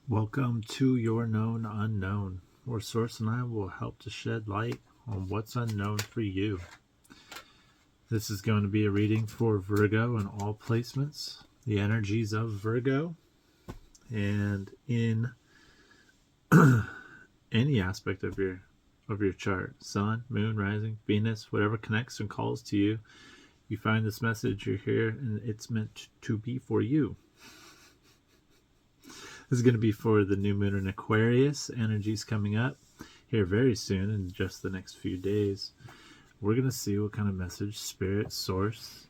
Welcome to your known unknown, where Source and I will help to shed light on what's unknown for you. This is going to be a reading for Virgo in all placements, the energies of Virgo, and in any aspect of your chart, sun, moon, rising, Venus, whatever connects and calls to you. You find this message, you're here, and it's meant to be for you. This is going to be for the new moon in Aquarius. Energies coming up here very soon in just the next few days. We're going to see what kind of message Spirit, Source,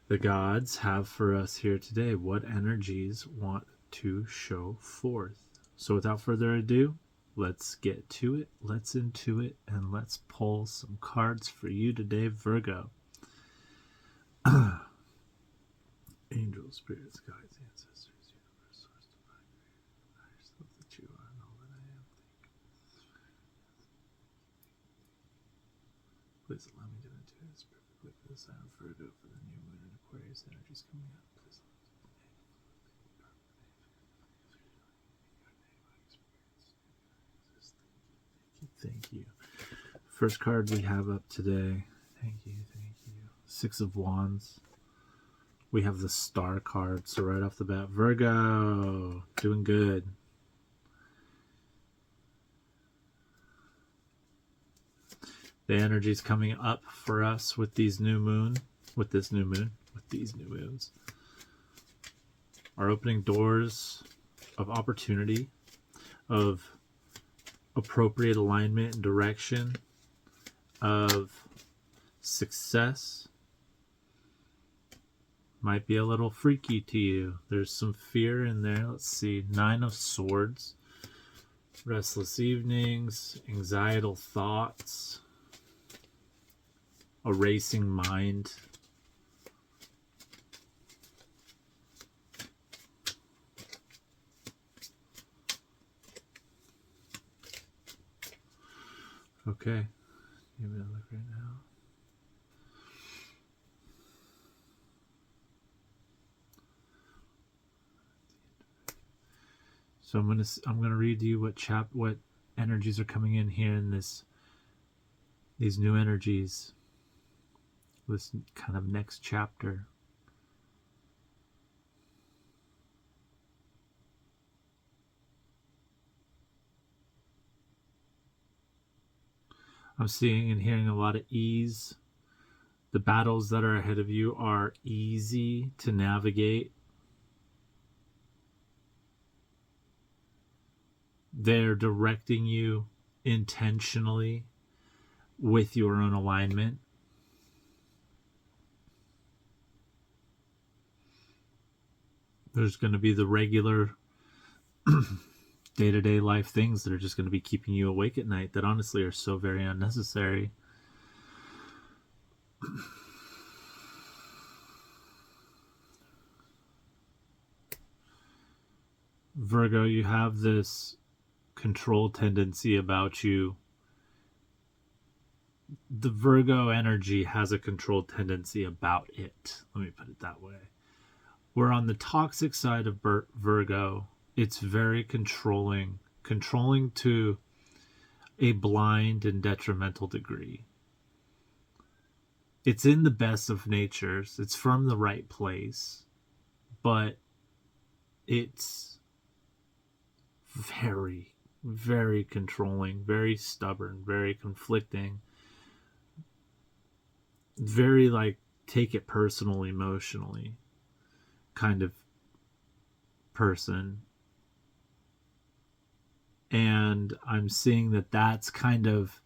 the gods have for us here today. What energies want to show forth. So without further ado, let's get to it. Let's into it, and let's pull some cards for you today, Virgo. Angels, spirits, guides, ancestors, universe, source, divine, higher self that you are, and all that I am. Please allow me to intuit this perfectly for the sign of Virgo for the new moon and Aquarius energies coming up. Please allow me to Thank you. First card we have up today. Thank you. Six of Wands. We have the Star card. So right off the bat, Virgo, doing good. The energy's coming up for us with these new moons are opening doors of opportunity, of appropriate alignment and direction, of success. Might be a little freaky to you. There's some fear in there. Let's see. 9 of Swords. Restless evenings, anxietal thoughts, a racing mind. Okay. Give it a look right now. So I'm gonna read to you what energies are coming in here in these new energies. This kind of next chapter. I'm seeing and hearing a lot of ease. The battles that are ahead of you are easy to navigate. They're directing you intentionally with your own alignment. There's going to be the regular day-to-day life things that are just going to be keeping you awake at night that honestly are so very unnecessary. Virgo, you have this control tendency about you. The Virgo energy has a control tendency about it. Let me put it that way. We're on the toxic side of Virgo. It's very controlling to a blind and detrimental degree. It's in the best of natures. It's from the right place, but it's very, very controlling, very stubborn, very conflicting, very like take it personal emotionally kind of person. And I'm seeing that that's kind of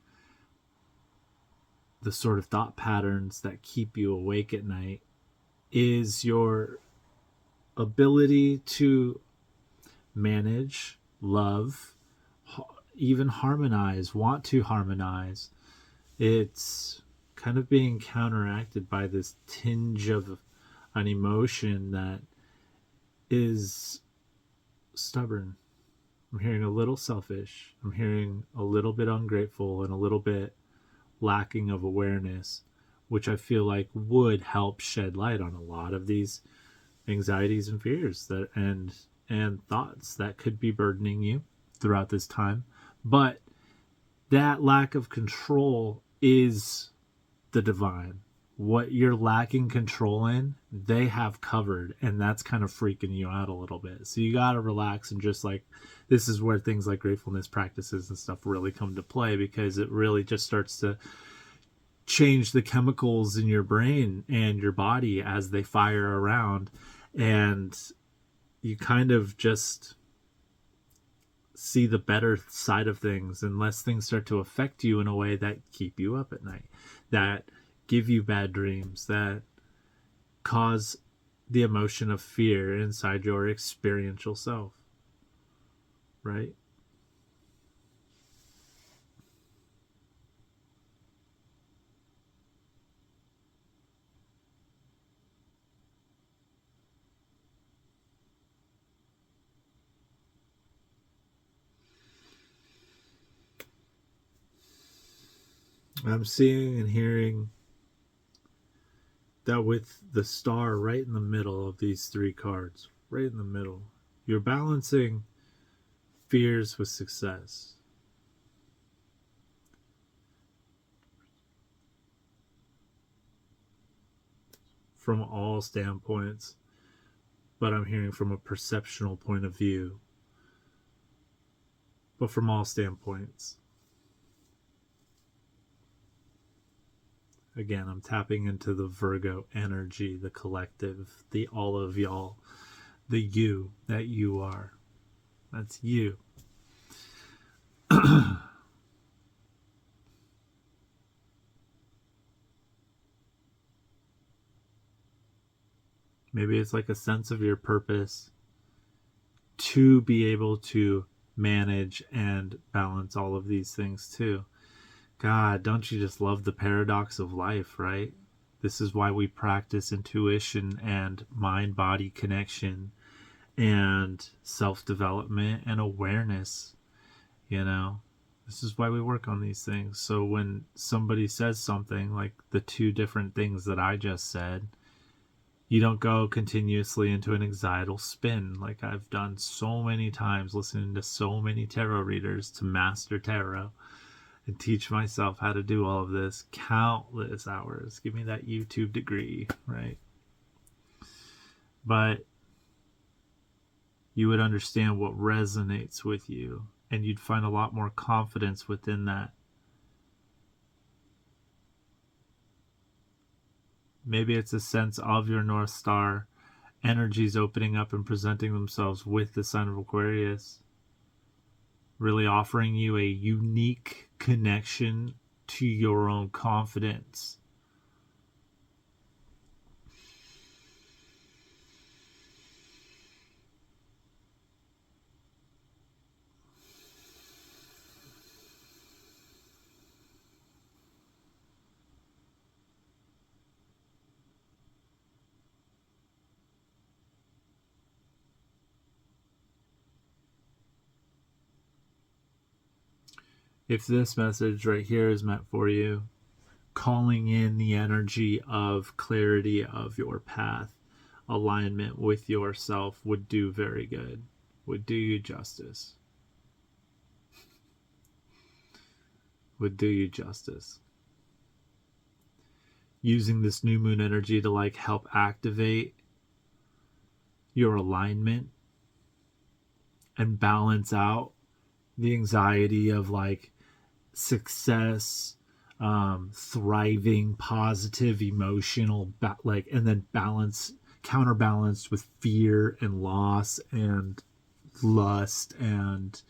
the sort of thought patterns that keep you awake at night, is your ability to manage, love, even harmonize, want to harmonize. It's kind of being counteracted by this tinge of an emotion that is stubborn. I'm hearing a little selfish. I'm hearing a little bit ungrateful and a little bit lacking of awareness, which I feel like would help shed light on a lot of these anxieties and fears that and thoughts that could be burdening you throughout this time. But that lack of control is the divine. What you're lacking control in, they have covered, and that's kind of freaking you out a little bit. So you got to relax and just like, this is where things like gratefulness practices and stuff really come to play, because it really just starts to change the chemicals in your brain and your body as they fire around, and you kind of just see the better side of things, unless things start to affect you in a way that keep you up at night, that give you bad dreams, that cause the emotion of fear inside your experiential self, right? I'm seeing and hearing that with the star right in the middle of these three cards, right in the middle, you're balancing fears with success. From all standpoints, but I'm hearing from a perceptual point of view, but from all standpoints. Again, I'm tapping into the Virgo energy, the collective, the all of y'all, the you that you are. That's you. Maybe it's like a sense of your purpose to be able to manage and balance all of these things too. God, don't you just love the paradox of life, right? This is why we practice intuition and mind body connection and self development and awareness. You know, this is why we work on these things. So when somebody says something like the two different things that I just said, you don't go continuously into an anxietal spin like I've done so many times, listening to so many tarot readers to master tarot and teach myself how to do all of this countless hours. Give me that YouTube degree, right? But you would understand what resonates with you, and you'd find a lot more confidence within that. Maybe it's a sense of your North Star energies opening up and presenting themselves with the sign of Aquarius, really offering you a unique connection to your own confidence. If this message right here is meant for you, calling in the energy of clarity of your path, alignment with yourself would do very good, would do you justice. Would do you justice. Using this new moon energy to like help activate your alignment and balance out the anxiety of like success, thriving, positive, emotional, like, and then counterbalanced with fear and loss and lust and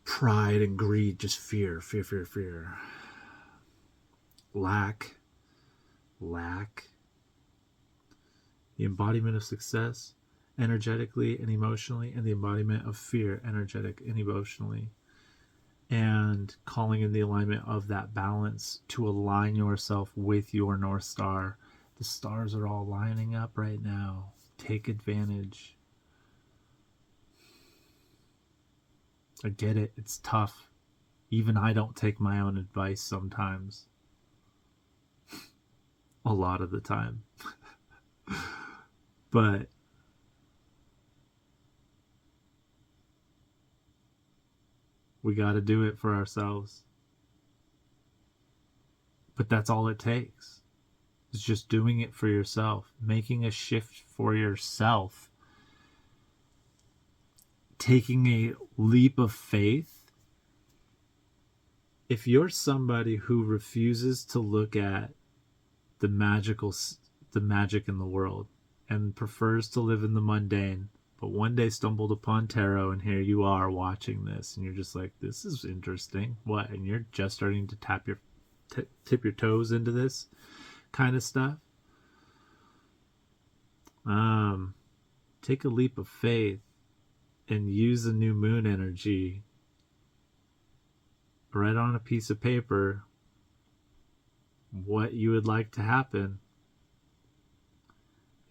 pride and greed. Just fear, fear, fear, fear, lack. The embodiment of success energetically and emotionally, and the embodiment of fear energetic and emotionally, and calling in the alignment of that balance to align yourself with your North Star. The stars are all lining up right now. Take advantage. I get it. It's tough. Even I don't take my own advice sometimes. A lot of the time. But We got to do it for ourselves. But that's all it takes. It's just doing it for yourself, making a shift for yourself, taking a leap of faith. If you're somebody who refuses to look at the magic in the world and prefers to live in the mundane, but one day stumbled upon tarot and here you are watching this and you're just like, this is interesting. What? And you're just starting to tip your toes into this kind of stuff. Take a leap of faith and use the new moon energy. Write on a piece of paper what you would like to happen.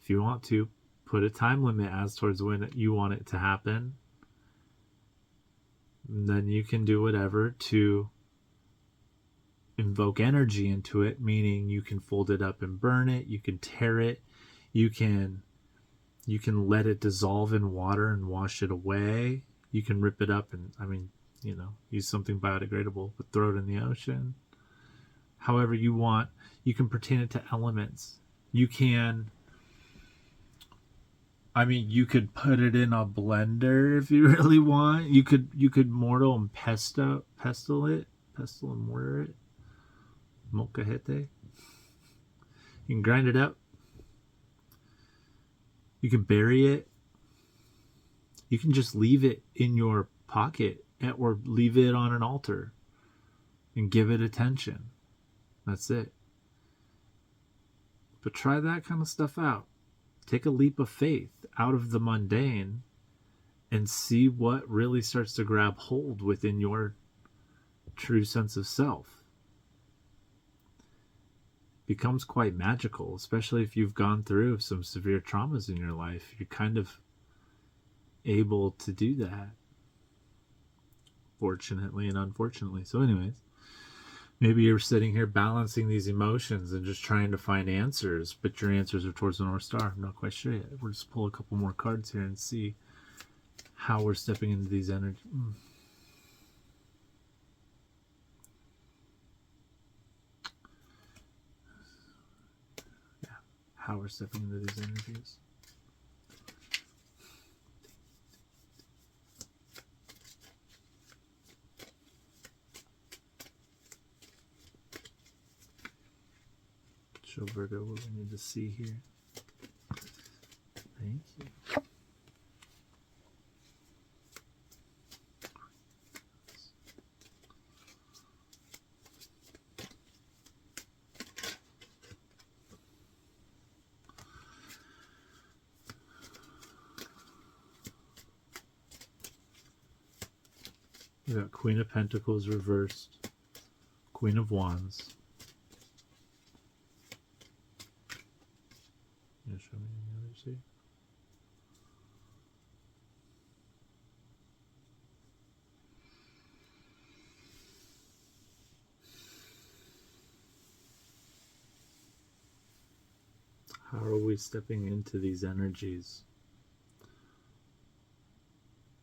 If you want to, put a time limit as towards when you want it to happen. And then you can do whatever to invoke energy into it, meaning you can fold it up and burn it, you can tear it, you can let it dissolve in water and wash it away, you can rip it up and use something biodegradable, but throw it in the ocean. However you want. You can pertain it to elements. You can, you could put it in a blender if you really want. You could mortal and pestle and mortar it. Molcajete. You can grind it up. You can bury it. You can just leave it in your pocket or leave it on an altar and give it attention. That's it. But try that kind of stuff out. Take a leap of faith out of the mundane and see what really starts to grab hold within your true sense of self. Becomes quite magical, especially if you've gone through some severe traumas in your life. You're kind of able to do that, fortunately and unfortunately. So anyways, maybe you're sitting here balancing these emotions and just trying to find answers, but your answers are towards the North Star. I'm not quite sure yet. We'll just pull a couple more cards here and see how we're stepping into these energies. Yeah, how we're stepping into these energies. Show Virgo what we need to see here. Thank you. We got Queen of Pentacles reversed, Queen of Wands. You show me the others here. How are we stepping into these energies?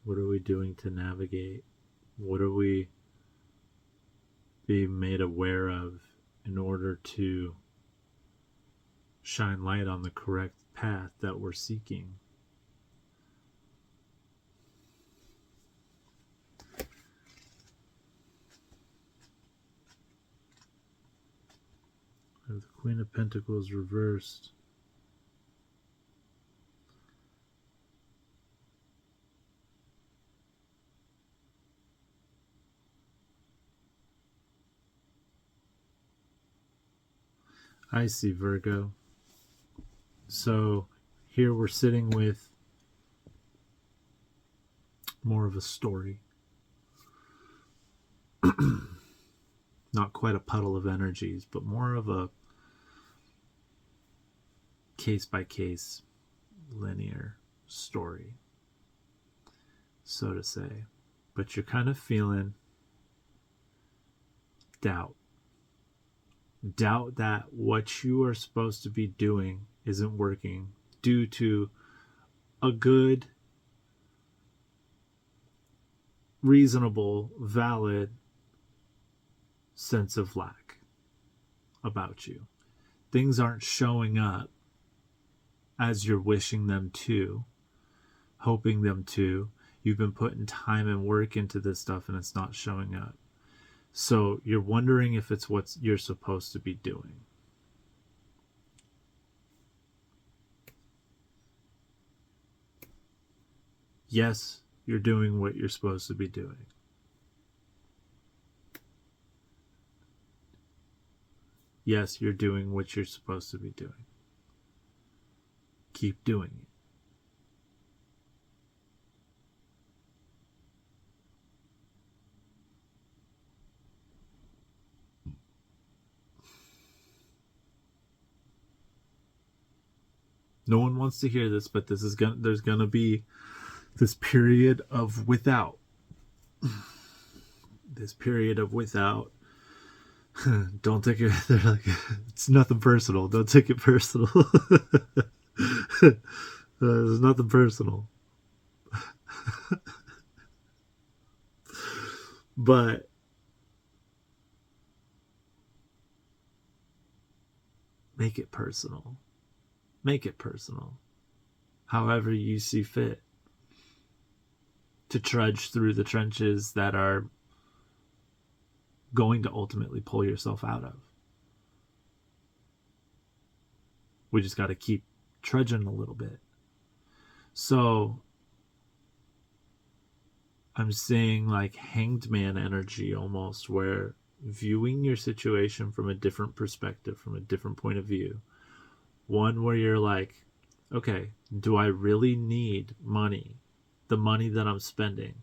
What are we doing to navigate? What are we being made aware of in order to shine light on the correct path that we're seeking? The Queen of Pentacles reversed. I see, Virgo. So here we're sitting with more of a story. Not quite a puddle of energies, but more of a case-by-case linear story, so to say. But you're kind of feeling doubt. Doubt that what you are supposed to be doing isn't working due to a good reasonable, valid sense of lack about you. Things aren't showing up as you're wishing them to, hoping them to. You've been putting time and work into this stuff and it's not showing up. So you're wondering if it's what you're supposed to be doing. Yes, you're doing what you're supposed to be doing. Yes, you're doing what you're supposed to be doing. Keep doing it. No one wants to hear this, but there's gonna be this period of without. This period of without. Don't take it. They're like, it's nothing personal. Don't take it personal. There's nothing personal. But make it personal. Make it personal. However you see fit. To trudge through the trenches that are going to ultimately pull yourself out of. We just got to keep trudging a little bit. So I'm seeing like hanged man energy almost, where viewing your situation from a different perspective, from a different point of view. One where you're like, okay, do I really need money? The money that I'm spending?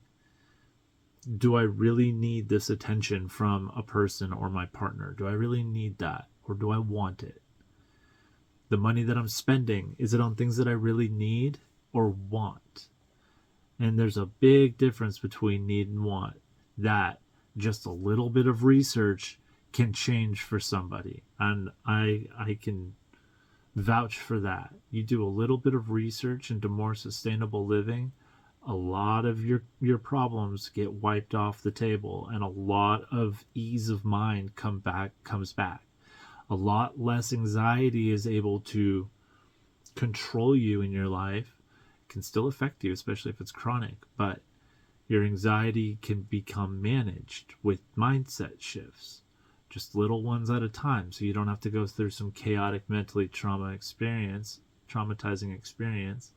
Do I really need this attention from a person or my partner? Do I really need that? Or do I want it? The money that I'm spending, is it on things that I really need or want? And there's a big difference between need and want. That just a little bit of research can change for somebody. And I can vouch for that. You do a little bit of research into more sustainable living, a lot of your problems get wiped off the table, and a lot of ease of mind comes back. A lot less anxiety is able to control you in your life. It can still affect you, especially if it's chronic, but your anxiety can become managed with mindset shifts, just little ones at a time, so you don't have to go through some chaotic mentally traumatizing experience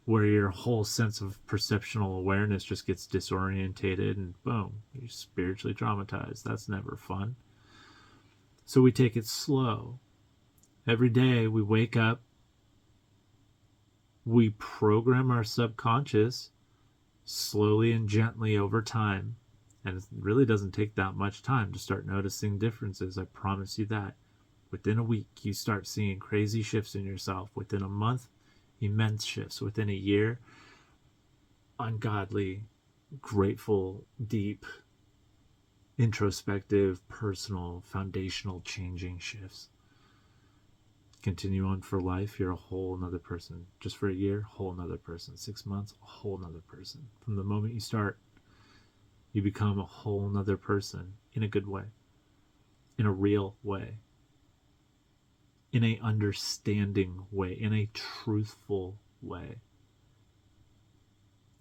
where your whole sense of perceptual awareness just gets disorientated and boom, you're spiritually traumatized. That's never fun. So we take it slow. Every day we wake up, we program our subconscious slowly and gently over time. And it really doesn't take that much time to start noticing differences. I promise you that. Within a week, you start seeing crazy shifts in yourself. Within a month, immense shifts. Within a year, ungodly, grateful, deep, introspective, personal, foundational, changing shifts. Continue on for life, you're a whole nother person. Just for a year, whole nother person. 6 months, a whole nother person. From the moment you start, you become a whole nother person in a good way, in a real way, in a understanding way, in a truthful way,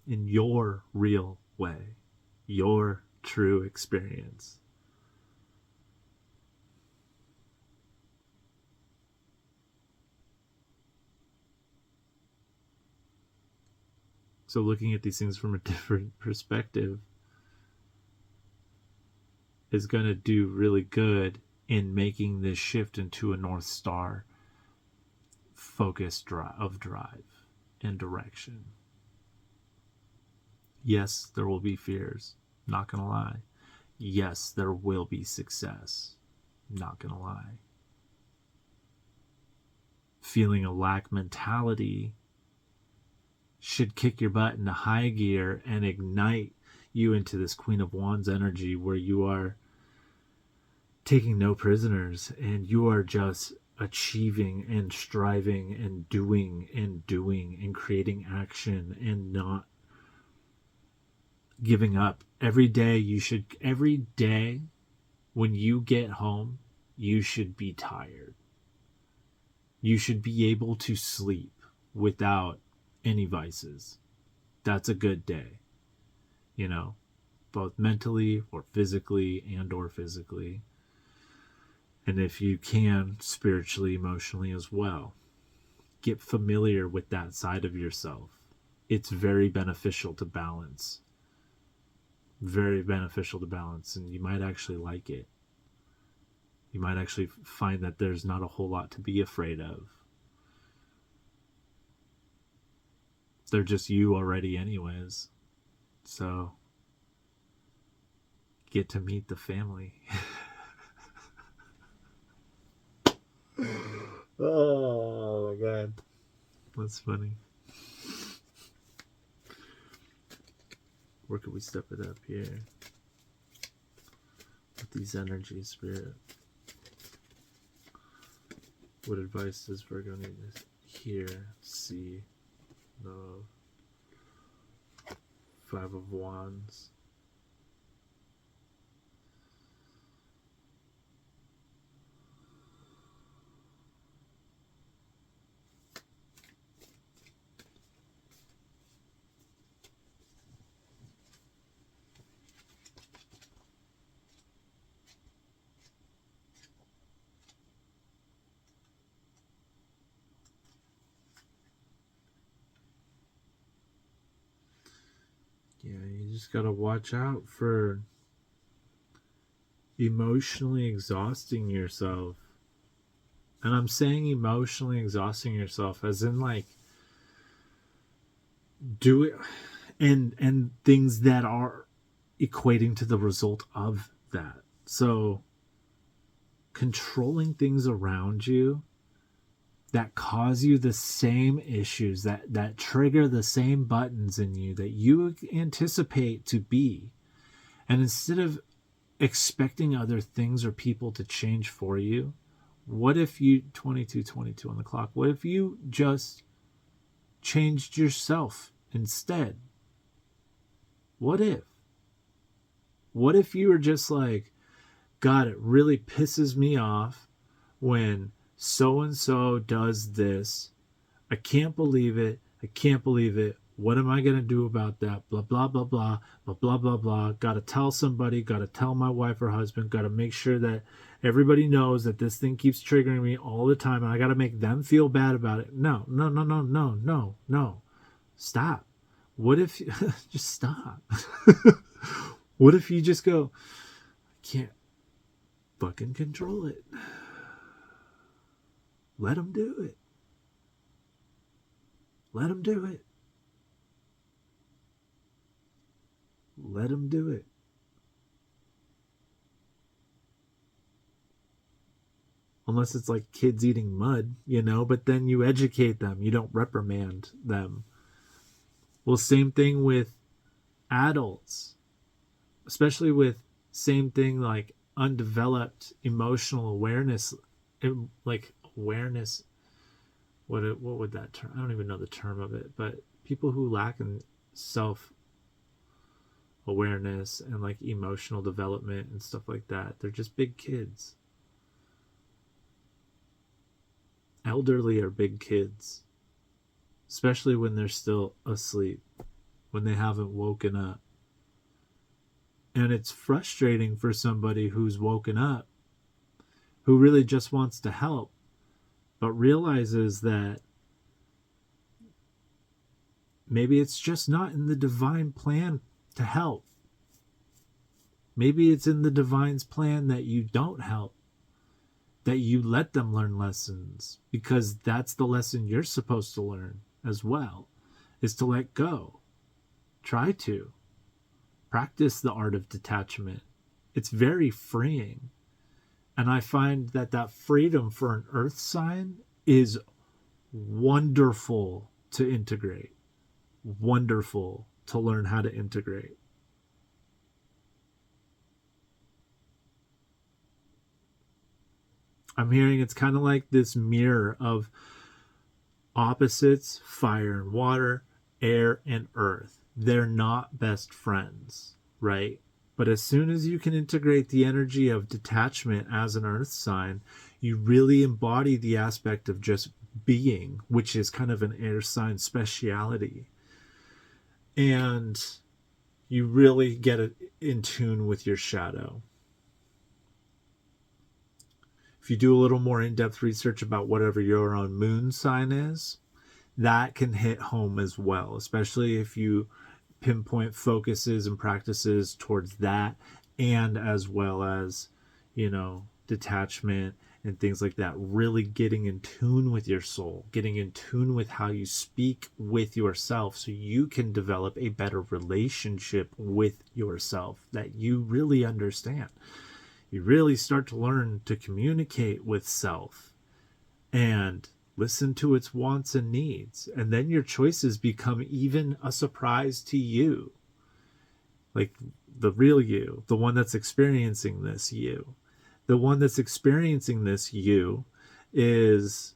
in your real way, your true experience. So looking at these things from a different perspective is going to do really good in making this shift into a North Star focus of drive and direction. Yes, there will be fears. Not going to lie. Yes, there will be success. Not going to lie. Feeling a lack mentality should kick your butt into high gear and ignite you into this Queen of Wands energy where you are taking no prisoners and you are just achieving and striving and doing and creating action and not giving up. Every day when you get home, you should be tired. You should be able to sleep without any vices. That's a good day, you know, both mentally or physically. And if you can, spiritually, emotionally as well. Get familiar with that side of yourself. It's very beneficial to balance. Very beneficial to balance, and you might actually like it. You might actually find that there's not a whole lot to be afraid of. They're just you already anyways. So get to meet the family. Oh my god. That's funny. Where could we step it up here? With these energies, Spirit. What advice does Virgo need to hear, see, know? Five of Wands. Yeah, you just gotta watch out for emotionally exhausting yourself. And I'm saying emotionally exhausting yourself as in like do it and things that are equating to the result of that. So controlling things around you that cause you the same issues, that trigger the same buttons in you that you anticipate to be. And instead of expecting other things or people to change for you, what if you 22 on the clock, what if you just changed yourself instead? What if you were just like, God, it really pisses me off when so and so does this. I can't believe it. What am I going to do about that? Blah, blah, blah, blah, blah, blah, blah, blah. Got to tell somebody, got to tell my wife or husband, got to make sure that everybody knows that this thing keeps triggering me all the time and I got to make them feel bad about it. No. Stop. What if you just stop? What if you just go, I can't fucking control it. Let them do it. Let them do it. Let them do it. Unless it's like kids eating mud, but then you educate them. You don't reprimand them. Well, same thing with adults, especially with same thing like undeveloped emotional awareness, like awareness. What would that term? I don't even know the term of it, but people who lack in self awareness and like emotional development and stuff like that, they're just big kids. Elderly are big kids, especially when they're still asleep, when they haven't woken up. And it's frustrating for somebody who's woken up, who really just wants to help, but realizes that maybe it's just not in the divine plan to help. Maybe it's in the divine's plan that you don't help, that you let them learn lessons, because that's the lesson you're supposed to learn as well, is to let go. Try to practice the art of detachment. It's very freeing. And I find that freedom for an earth sign is wonderful to integrate. Wonderful to learn how to integrate. I'm hearing it's kind of like this mirror of opposites, fire and water, air and earth. They're not best friends, right? But as soon as you can integrate the energy of detachment as an earth sign, you really embody the aspect of just being, which is kind of an air sign speciality. And you really get it in tune with your shadow. If you do a little more in-depth research about whatever your own moon sign is, that can hit home as well, especially if you pinpoint focuses and practices towards that, and as well as, detachment and things like that. Really getting in tune with your soul, getting in tune with how you speak with yourself so you can develop a better relationship with yourself that you really understand. You really start to learn to communicate with self and listen to its wants and needs. And then your choices become even a surprise to you. Like the real you, the one that's experiencing this you. The one that's experiencing this you is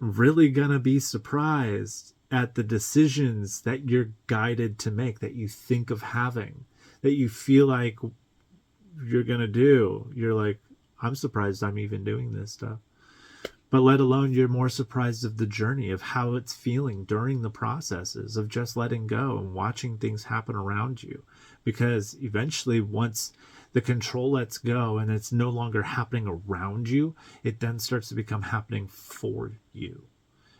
really going to be surprised at the decisions that you're guided to make, that you think of having, that you feel like you're going to do. You're like, I'm surprised I'm even doing this stuff. But let alone you're more surprised of the journey, of how it's feeling during the processes of just letting go and watching things happen around you. Because eventually, once the control lets go and it's no longer happening around you, it then starts to become happening for you.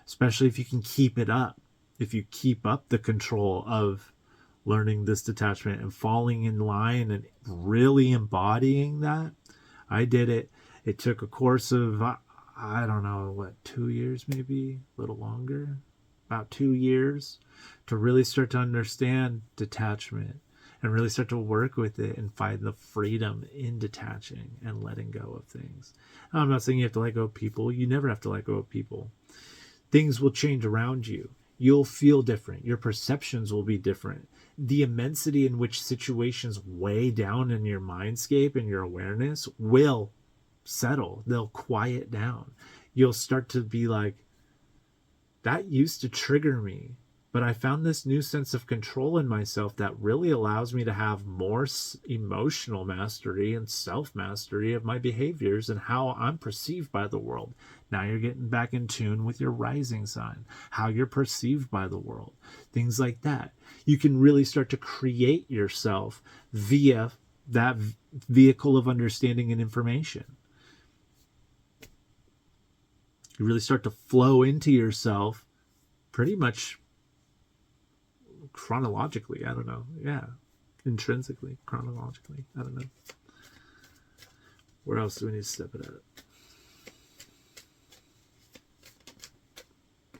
Especially if you can keep it up. If you keep up the control of learning this detachment and falling in line and really embodying that. I did it. It took a course of, I don't know, 2 years, maybe a little longer, about 2 years, to really start to understand detachment and really start to work with it and find the freedom in detaching and letting go of things. I'm not saying you have to let go of people. You never have to let go of people. Things will change around you. You'll feel different. Your perceptions will be different. The immensity in which situations weigh down in your mindscape and your awareness will settle. They'll quiet down. You'll start to be like, that used to trigger me, but I found this new sense of control in myself that really allows me to have more emotional mastery and self-mastery of my behaviors and how I'm perceived by the world. Now you're getting back in tune with your rising sign, how you're perceived by the world, things like that. You can really start to create yourself via that vehicle of understanding and information. You really start to flow into yourself pretty much chronologically. I don't know. Yeah. Intrinsically, chronologically. I don't know. Where else do we need to step it up?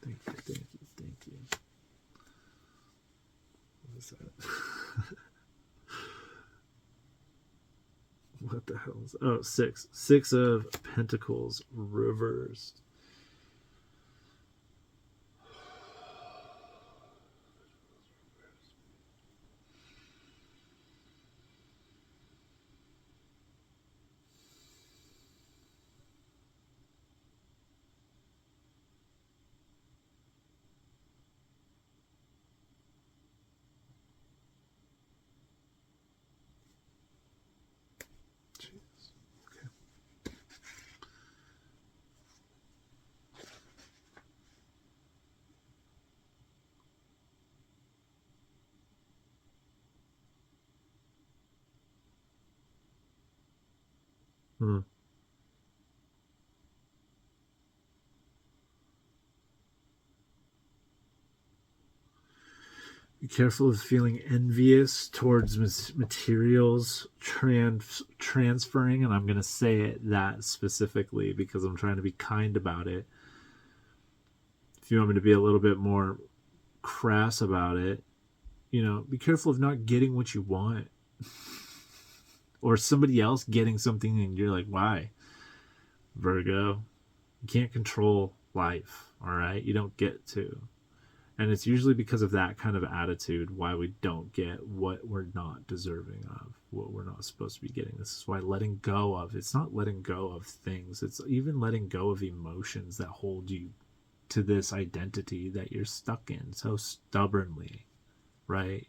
Thank you. What is that? What the hell is... Oh, six. Six of Pentacles reversed. Be careful of feeling envious towards materials transferring, and I'm going to say it that specifically because I'm trying to be kind about it. If you want me to be a little bit more crass about it, be careful of not getting what you want. Or somebody else getting something and you're like, why? Virgo, you can't control life, all right? You don't get to. And it's usually because of that kind of attitude why we don't get what we're not deserving of, what we're not supposed to be getting. This is why letting go of, it's not letting go of things. It's even letting go of emotions that hold you to this identity that you're stuck in so stubbornly, right?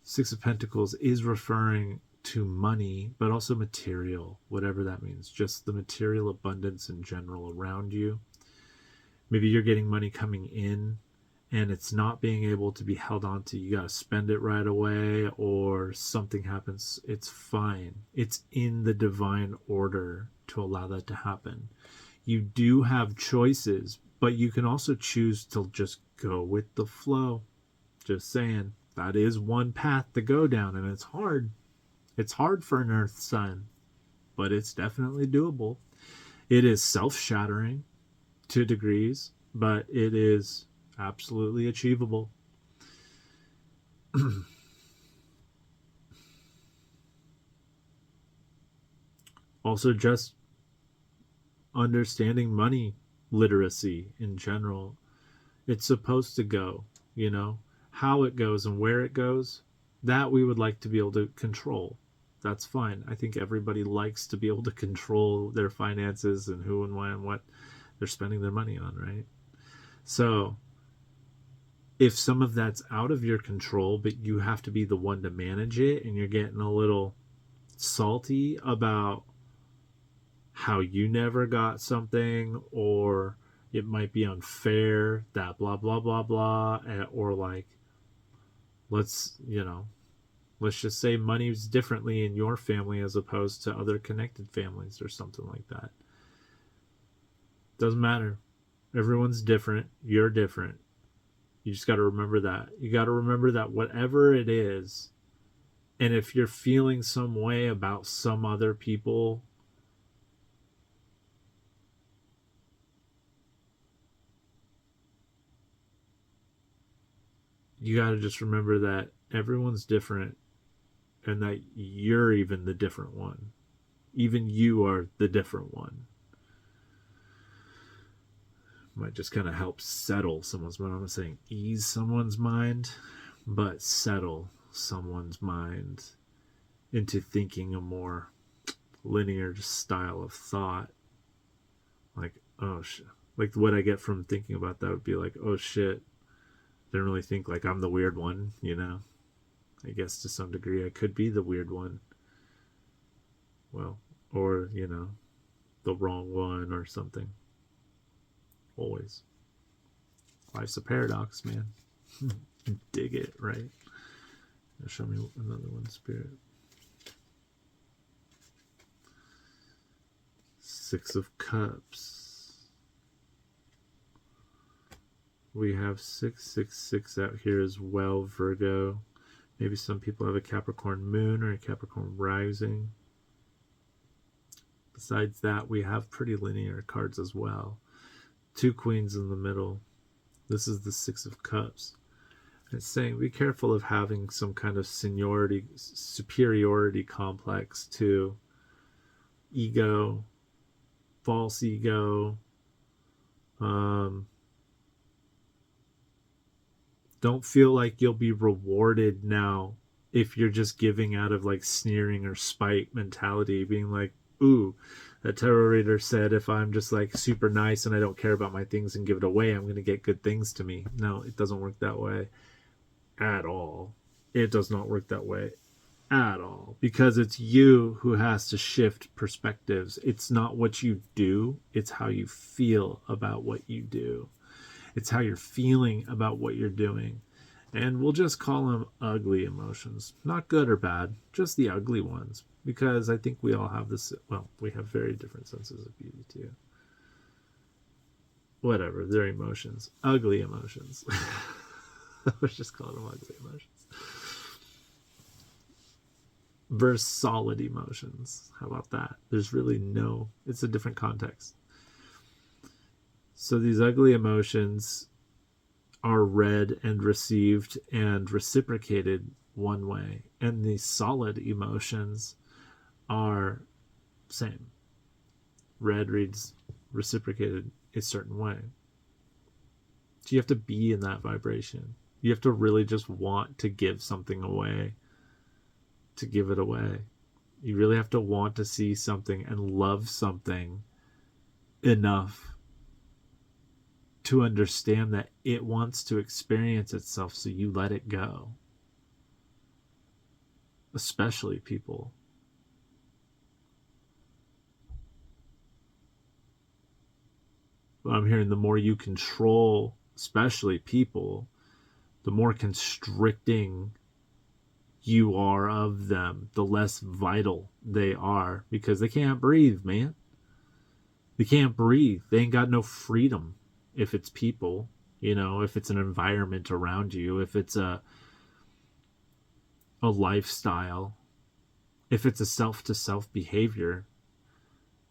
Six of Pentacles is referring to money, but also material, whatever that means. Just the material abundance in general around you. Maybe you're getting money coming in and it's not being able to be held on to. You got to spend it right away, or something happens. It's fine. It's in the divine order to allow that to happen. You do have choices, but you can also choose to just go with the flow. Just saying, that is one path to go down, and it's hard. It's hard for an earth sign, but it's definitely doable. It is self-shattering to degrees, but it is absolutely achievable. Also, just understanding money literacy in general. It's supposed to go, you know, how it goes and where it goes, that we would like to be able to control. That's fine. I think everybody likes to be able to control their finances and who and when and what they're spending their money on, right? So if some of that's out of your control, but you have to be the one to manage it, and you're getting a little salty about how you never got something, or it might be unfair that blah blah blah blah, or like, let's just say money's differently in your family as opposed to other connected families or something like that. Doesn't matter. Everyone's different. You're different. You just got to remember that. You got to remember that whatever it is, and if you're feeling some way about some other people, you got to just remember that everyone's different, and that you're even the different one. Even you are the different one. Might just kind of help settle someone's mind. I'm not saying ease someone's mind, but settle someone's mind into thinking a more linear style of thought. Like, oh shit. Like, what I get from thinking about that would be like, oh shit, they don't really think like I'm the weird one, you know? I guess to some degree I could be the weird one. Well, or, you know, the wrong one or something. Always. Life's a paradox, man. Dig it, right? Now show me another one, Spirit. Six of Cups. We have 666 out here as well, Virgo. Maybe some people have a Capricorn moon or a Capricorn rising. Besides that, we have pretty linear cards as well. Two queens in the middle. This is the Six of Cups. It's saying be careful of having some kind of superiority complex to ego, false ego. Don't feel like you'll be rewarded now if you're just giving out of like sneering or spite mentality, being like, ooh, that tarot reader said if I'm just like super nice and I don't care about my things and give it away, I'm going to get good things to me. No, it doesn't work that way at all. It does not work that way at all, because it's you who has to shift perspectives. It's not what you do, it's how you feel about what you do. It's how you're feeling about what you're doing. And we'll just call them ugly emotions. Not good or bad, just the ugly ones. Because I think we all have this, well, we have very different senses of beauty too. Whatever, they're emotions. Ugly emotions. Let's just call them ugly emotions. Versus solid emotions. How about that? There's really no, it's a different context. So these ugly emotions are read and received and reciprocated one way, and the solid emotions are same. Read, reads, reciprocated a certain way. So you have to be in that vibration. You have to really just want to give something away, to give it away. You really have to want to see something and love something enough to understand that it wants to experience itself, so you let it go. Especially people. But I'm hearing the more you control, especially people, the more constricting you are of them, the less vital they are, because they can't breathe, man. They can't breathe. They ain't got no freedom if it's people, if it's an environment around you, if it's a lifestyle, if it's a self-to-self behavior.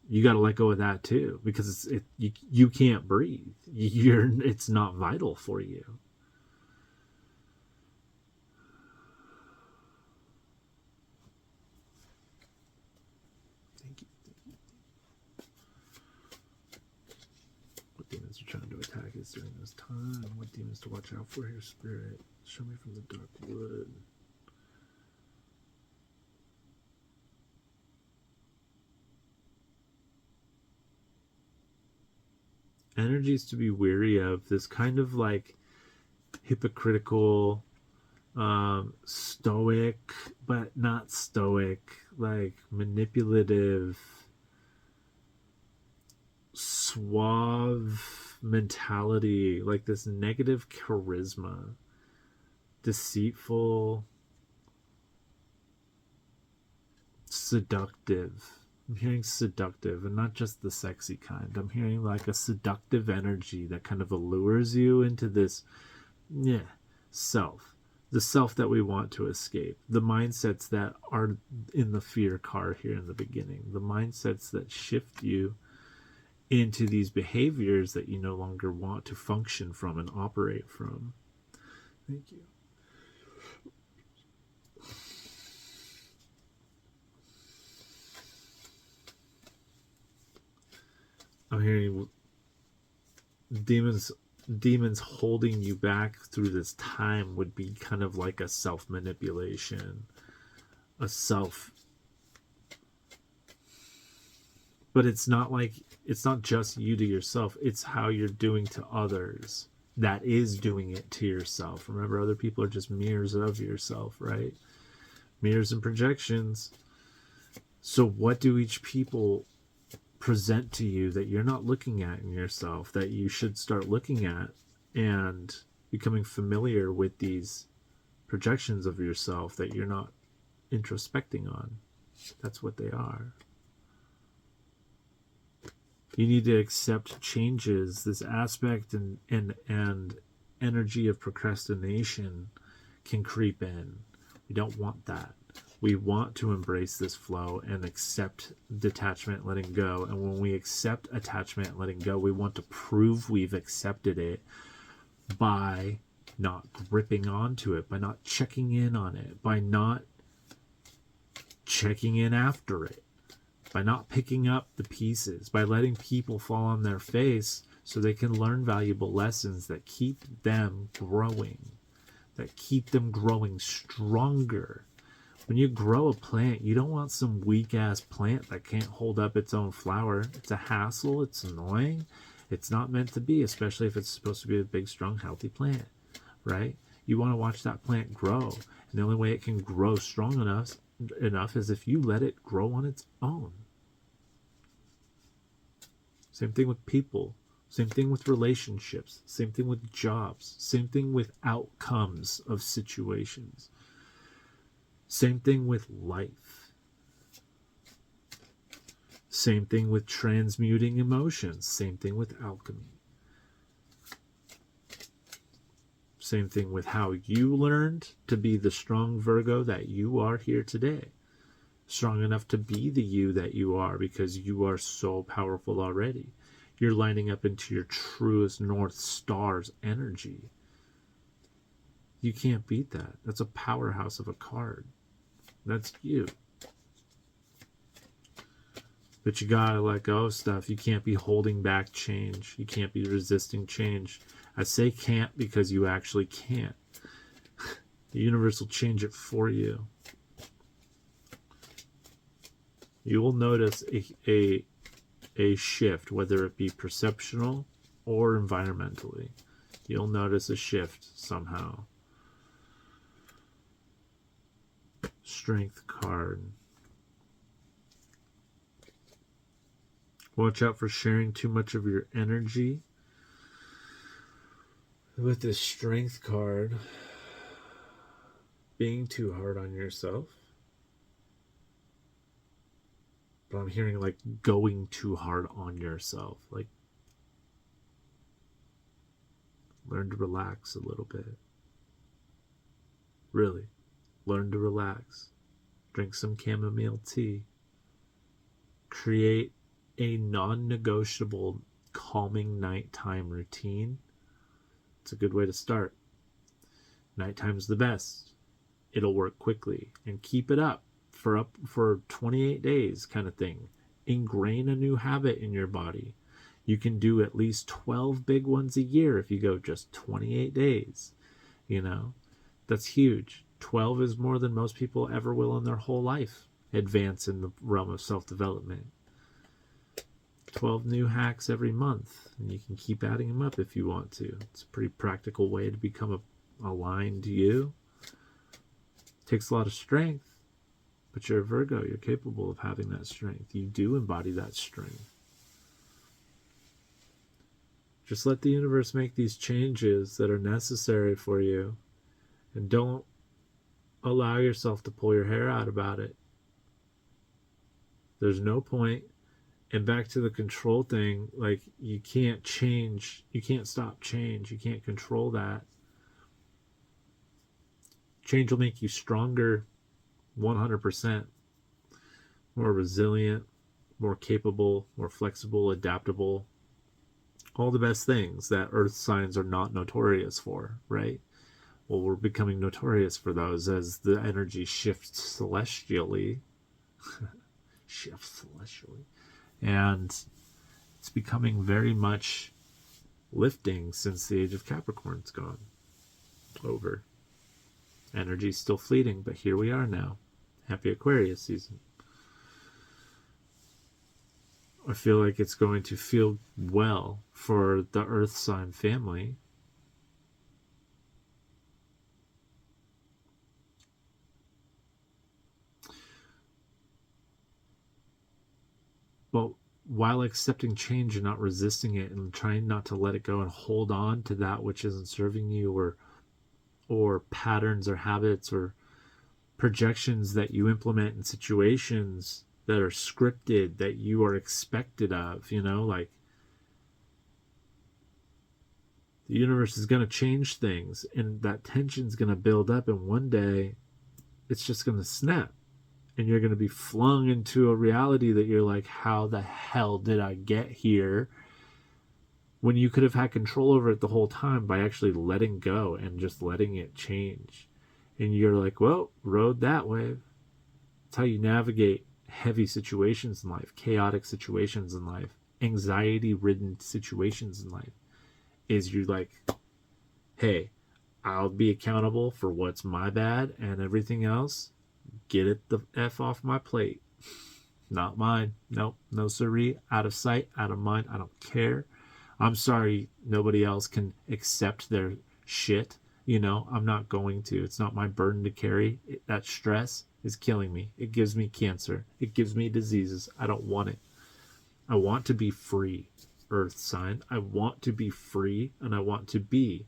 You got to let go of that too, because you can't breathe. It's not vital for you. Thank you. What demons are trying to attack us during this time? What demons to watch out for here, Spirit? Show me from the dark wood. Energies to be weary of, this kind of like hypocritical, stoic but not stoic, like manipulative, suave mentality, like this negative charisma, deceitful, seductive. I'm hearing seductive, and not just the sexy kind. I'm hearing like a seductive energy that kind of allures you into this self. The self that we want to escape. The mindsets that are in the fear card here in the beginning. The mindsets that shift you into these behaviors that you no longer want to function from and operate from. Thank you. I'm hearing demons holding you back through this time would be kind of like a self-manipulation, a self. But it's not just you to yourself, it's how you're doing to others that is doing it to yourself. Remember, other people are just mirrors of yourself, right? Mirrors and projections. So what do each people present to you that you're not looking at in yourself, that you should start looking at and becoming familiar with these projections of yourself that you're not introspecting on? That's what they are. You need to accept changes. This aspect and energy of procrastination can creep in. We don't want that. We want to embrace this flow and accept detachment, letting go. And when we accept attachment, letting go, we want to prove we've accepted it by not gripping onto it, by not checking in on it, by not checking in after it, by not picking up the pieces, by letting people fall on their face so they can learn valuable lessons that keep them growing, that keep them growing stronger. When you grow a plant, you don't want some weak-ass plant that can't hold up its own flower. It's a hassle. It's annoying. It's not meant to be, especially if it's supposed to be a big, strong, healthy plant, right? You want to watch that plant grow. And the only way it can grow strong enough is if you let it grow on its own. Same thing with people. Same thing with relationships. Same thing with jobs. Same thing with outcomes of situations. Same thing with life. Same thing with transmuting emotions. Same thing with alchemy. Same thing with how you learned to be the strong Virgo that you are here today. Strong enough to be the you that you are, because you are so powerful already. You're lining up into your truest North Star's energy. You can't beat that. That's a powerhouse of a card. That's you. But you gotta let go of stuff. You can't be holding back change. You can't be resisting change. I say can't because you actually can't. The universe will change it for you. You will notice a a shift, whether it be perceptual or environmentally. You'll notice a shift somehow. Strength card. Watch out for sharing too much of your energy. With this Strength card, being too hard on yourself. But I'm hearing like going too hard on yourself. Like, learn to relax a little bit. Really, learn to relax. Drink some chamomile tea. Create a non-negotiable calming nighttime routine. It's a good way to start. Nighttime's the best. It'll work quickly, and keep it up for 28 days kind of thing. Ingrain a new habit in your body. You can do at least 12 big ones a year if you go just 28 days. You know, that's huge. 12 is more than most people ever will in their whole life advance in the realm of self-development. 12 new hacks every month, and you can keep adding them up if you want to. It's a pretty practical way to become aligned to you. Takes a lot of strength, but you're a Virgo. You're capable of having that strength. You do embody that strength. Just let the universe make these changes that are necessary for you, and don't allow yourself to pull your hair out about it. There's no point. And back to the control thing, like, you can't change, you can't stop change, you can't control that. Change will make you stronger, 100%, more resilient, more capable, more flexible, adaptable. All the best things that earth signs are not notorious for, right? Well, we're becoming notorious for those as the energy shifts celestially. And it's becoming very much lifting since the age of Capricorn's gone over. Energy's still fleeting, but here we are now. Happy Aquarius season. I feel like it's going to feel well for the earth sign family. But while accepting change and not resisting it and trying not to let it go and hold on to that which isn't serving you, or patterns or habits or projections that you implement in situations that are scripted, that you are expected of, like, the universe is going to change things, and that tension's going to build up, and one day it's just going to snap, and you're going to be flung into a reality that you're like, how the hell did I get here? When you could have had control over it the whole time by actually letting go and just letting it change. And you're like, well, rode that wave. That's how you navigate heavy situations in life, chaotic situations in life, anxiety-ridden situations in life. Is you're like, hey, I'll be accountable for what's my bad, and everything else, get it the F off my plate. Not mine. Nope, no siree. Out of sight, out of mind. I don't care. I'm sorry nobody else can accept their shit. I'm not going to. It's not my burden to carry. That stress is killing me. It gives me cancer. It gives me diseases. I don't want it. I want to be free, earth sign. I want to be free, and I want to be.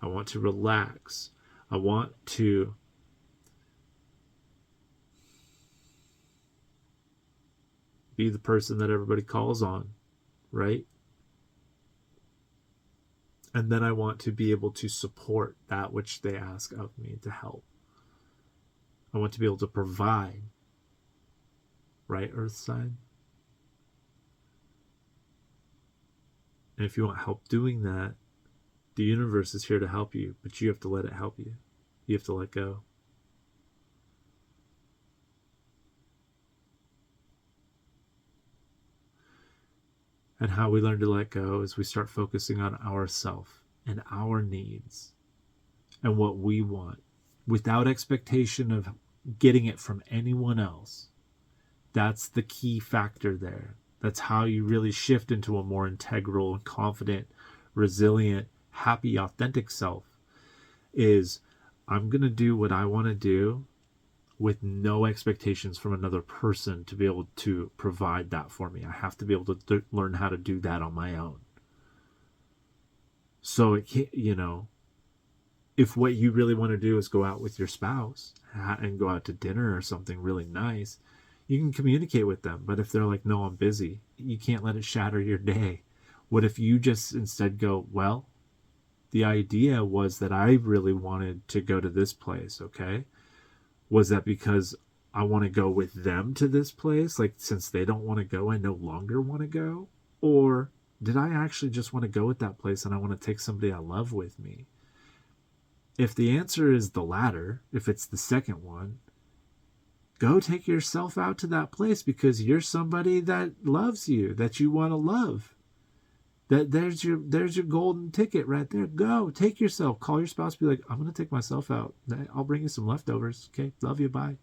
I want to relax. I want to be the person that everybody calls on, right? And then I want to be able to support that which they ask of me to help. I want to be able to provide. Right, earth sign? And if you want help doing that, the universe is here to help you, but you have to let it help you. You have to let go. And how we learn to let go is we start focusing on ourself and our needs and what we want without expectation of getting it from anyone else. That's the key factor there. That's how you really shift into a more integral and confident, resilient, happy, authentic self. Is I'm going to do what I want to do with no expectations from another person to be able to provide that for me. I have to be able to learn how to do that on my own. So it can't, if what you really want to do is go out with your spouse and go out to dinner or something really nice, you can communicate with them. But if they're like, no, I'm busy, you can't let it shatter your day. What if you just instead go, well, the idea was that I really wanted to go to this place, okay? Was that because I want to go with them to this place? Like, since they don't want to go, I no longer want to go? Or did I actually just want to go with that place and I want to take somebody I love with me? If the answer is the latter, if it's the second one, go take yourself out to that place because you're somebody that loves you, that you want to love. There's your golden ticket right there. Go take yourself. Call your spouse. Be like, I'm gonna take myself out. I'll bring you some leftovers. Okay, love you. Bye.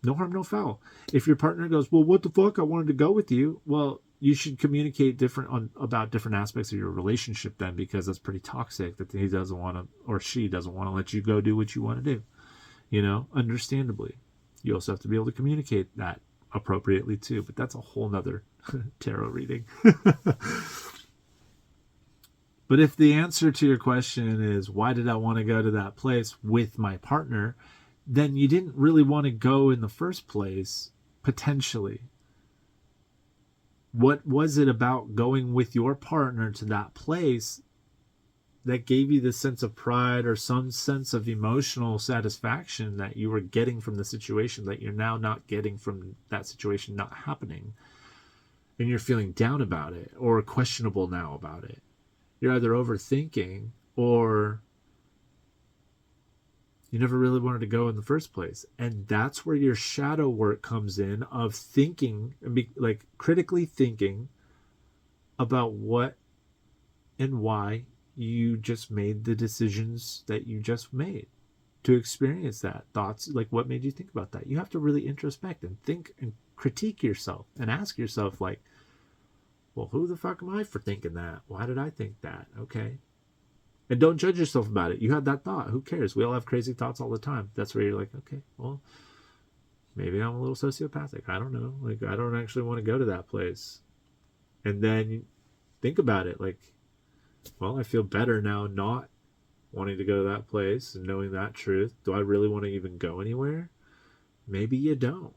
No harm, no foul. If your partner goes, well, what the fuck? I wanted to go with you. Well, you should communicate about different aspects of your relationship then, because that's pretty toxic that he doesn't want to, or she doesn't want to let you go do what you want to do. Understandably. You also have to be able to communicate that appropriately too, but that's a whole nother tarot reading. But if the answer to your question is, why did I want to go to that place with my partner? Then you didn't really want to go in the first place, potentially. What was it about going with your partner to that place that gave you the sense of pride or some sense of emotional satisfaction that you were getting from the situation that you're now not getting from that situation not happening? And you're feeling down about it or questionable now about it. You're either overthinking or you never really wanted to go in the first place. And that's where your shadow work comes in, of thinking, like critically thinking about what and why you just made the decisions that you just made to experience that. Thoughts, like what made you think about that? You have to really introspect and think and critique yourself and ask yourself, like, well, who the fuck am I for thinking that? Why did I think that? Okay. And don't judge yourself about it. You had that thought. Who cares? We all have crazy thoughts all the time. That's where you're like, okay, well, maybe I'm a little sociopathic. I don't know. Like, I don't actually want to go to that place. And then you think about it. Like, well, I feel better now not wanting to go to that place and knowing that truth. Do I really want to even go anywhere? Maybe you don't.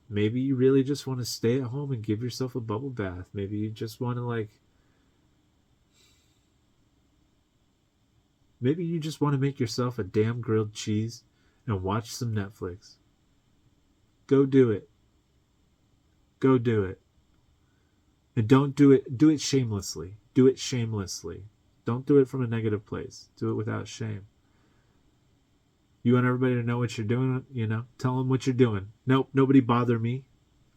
Maybe you really just want to stay at home and give yourself a bubble bath. Maybe you just want to maybe you just want to make yourself a damn grilled cheese and watch some Netflix. Go do it. Go do it. And don't do it shamelessly. Do it shamelessly. Don't do it from a negative place. Do it without shame. You want everybody to know what you're doing, tell them what you're doing. Nope, nobody bother me.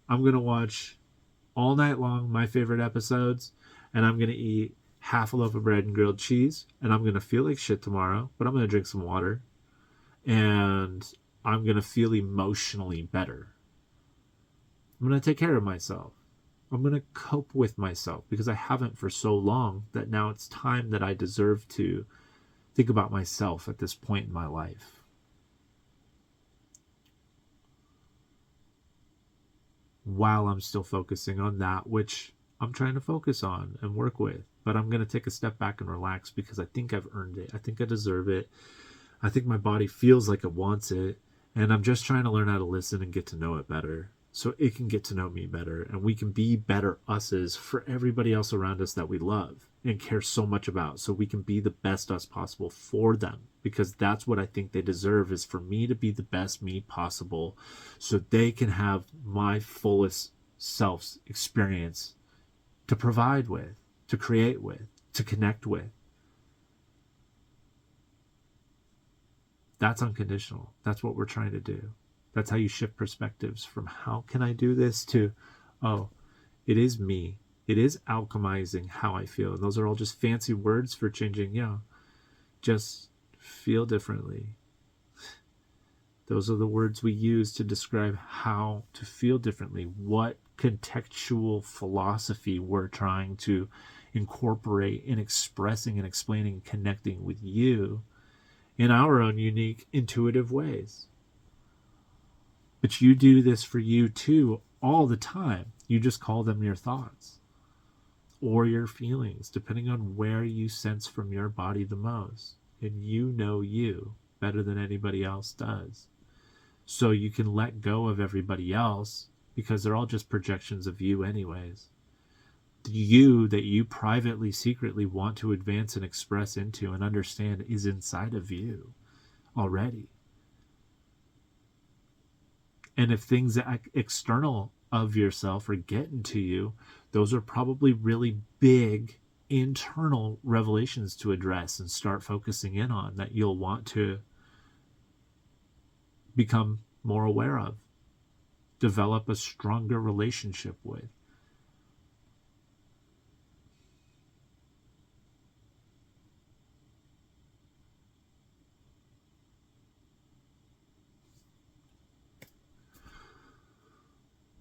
I'm going to watch all night long my favorite episodes, and I'm going to eat half a loaf of bread and grilled cheese, and I'm going to feel like shit tomorrow, but I'm going to drink some water, and I'm going to feel emotionally better. I'm going to take care of myself. I'm going to cope with myself because I haven't for so long that now it's time that I deserve to think about myself at this point in my life. While I'm still focusing on that which I'm trying to focus on and work with. But I'm going to take a step back and relax because I think I've earned it. I think I deserve it. I think my body feels like it wants it. And I'm just trying to learn how to listen and get to know it better so it can get to know me better. And we can be better us's for everybody else around us that we love and care so much about, so we can be the best us possible for them, because that's what I think they deserve, is for me to be the best me possible so they can have my fullest self's experience to provide with, to create with, to connect with. That's unconditional. That's what we're trying to do. That's how you shift perspectives from how can I do this to, oh, it is me. It is alchemizing how I feel. And those are all just fancy words for changing, just feel differently. Those are the words we use to describe how to feel differently. What contextual philosophy we're trying to incorporate in expressing and explaining and connecting with you in our own unique intuitive ways. But you do this for you too all the time. You just call them your thoughts or your feelings, depending on where you sense from your body the most. And you know you better than anybody else does. So you can let go of everybody else because they're all just projections of you anyways. The you that you privately, secretly want to advance and express into and understand is inside of you already. And if things external of yourself are getting to you, those are probably really big internal revelations to address and start focusing in on that you'll want to become more aware of, develop a stronger relationship with.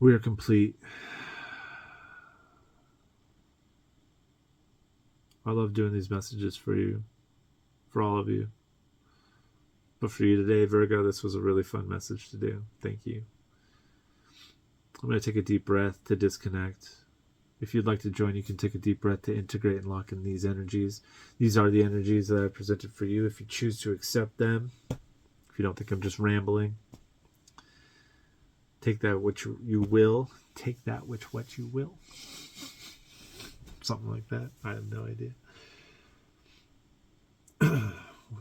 We are complete. I love doing these messages for you, for all of you. But for you today, Virgo, this was a really fun message to do. Thank you. I'm going to take a deep breath to disconnect. If you'd like to join, you can take a deep breath to integrate and lock in these energies. These are the energies that I presented for you. If you choose to accept them, if you don't think I'm just rambling, take that which you will. Take that which what you will. Something like that. I have no idea.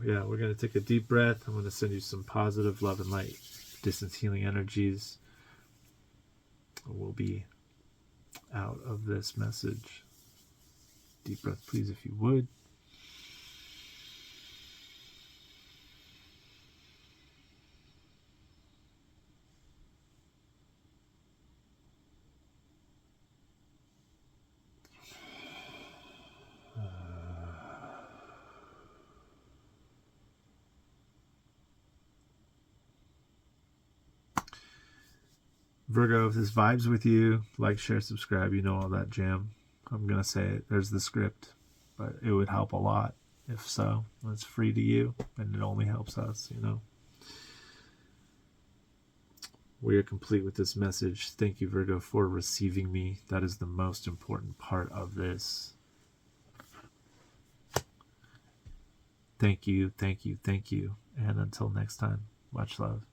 Yeah, we're going to take a deep breath. I'm going to send you some positive love and light, distance healing energies. We'll be out of this message. Deep breath, please, if you would. Virgo, if this vibes with you, like, share, subscribe, you know all that jam. I'm going to say it. There's the script, but it would help a lot. If so, it's free to you, and it only helps us, you know. We are complete with this message. Thank you, Virgo, for receiving me. That is the most important part of this. Thank you, thank you, thank you. And until next time, much love.